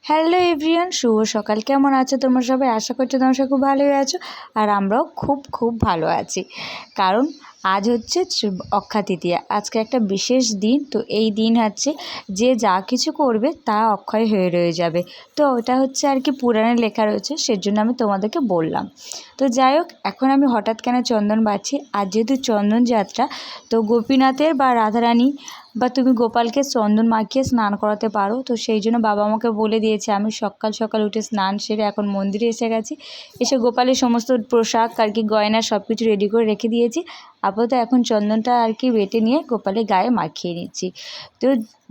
Hello everyone, শুভ সকাল। কেমন আছো তোমরা সবাই? আশা করছি তোমরা সবাই খুব ভালোই আছো, আর আমরাও খুব ভালো আছি। কারণ আজ হচ্ছে অক্ষয় তৃতীয়া। আজকে একটা বিশেষ দিন। তো এই দিন হচ্ছে যে যা কিছু করবে তা অক্ষয় হয়ে রয়ে যাবে। তো ওটা হচ্ছে আর কি পুরাণে লেখা রয়েছে, সেজন্য আমি তোমাদেরকে বললাম। তো যাই হোক, এখন আমি হঠাৎ কেন চন্দন বাড়ছি? আর যেহেতু চন্দন যাত্রা, তো গোপীনাথের বা রাধারানী বা তুমি গোপালকে চন্দন মাখিয়ে স্নান করাতে পারো। তো সেই জন্য বাবা আমাকে বলে দিয়েছে। আমি সকাল সকাল উঠে স্নান সেরে এখন মন্দিরে এসে গেছি। এসে গোপালের সমস্ত পোশাক আর কি গয়না সব কিছু রেডি করে রেখে দিয়েছি। আপাতত এখন চন্দনটা আর কি বেটে নিয়ে গোপালের গায়ে মাখিয়ে নিচ্ছি। তো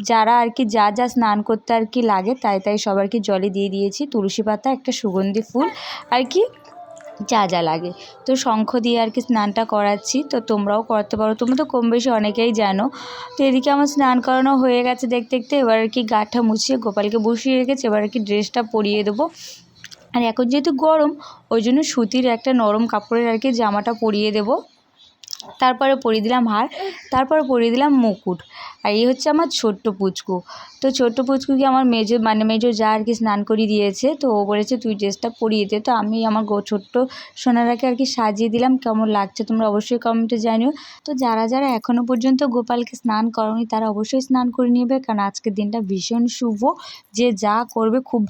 যারা আর কি যা স্নান করতে আর কি লাগে তাই সব আর কি জলে দিয়ে দিয়েছি। তুলসী পাতা, একটা সুগন্ধি ফুল আর কি যা লাগে। তো শঙ্খ দিয়ে আর কি স্নানটা করাচ্ছি। তো তোমরাও করতে পারো, তোমরা তো কম বেশি অনেকেই জানো। তো এদিকে আমার স্নান করানো হয়ে গেছে দেখতে এবার আর কি গাটা মুছিয়ে গোপালকে বসিয়ে রেখেছি। এবার আর কি ড্রেসটা পরিয়ে দেবো। আর এখন যেহেতু গরম, ওই জন্য সুতির একটা নরম কাপড়ের আর কি জামাটা পরিয়ে দেবো। তারপরে পরিয়ে দিলাম হার, তারপরে পরিয়ে দিলাম মুকুট। আর এই হচ্ছে আমার ছোট্ট পুচকু। তো ছোট্ট পুচকুকে আমার মেজো যা আর কি স্নান করিয়ে দিয়েছে। তো ও বলেছে তুই ড্রেসটা পরিয়ে দে। তো আমি আমার ছোট্ট সোনারাকে আর কি সাজিয়ে দিলাম। কেমন লাগছে তোমরা অবশ্যই কমেন্টে জানিও। তো যারা এখনও পর্যন্ত গোপালকে স্নান করনি তারা অবশ্যই স্নান করে নেবে, কারণ আজকের দিনটা ভীষণ শুভ। যে যা করবে খুব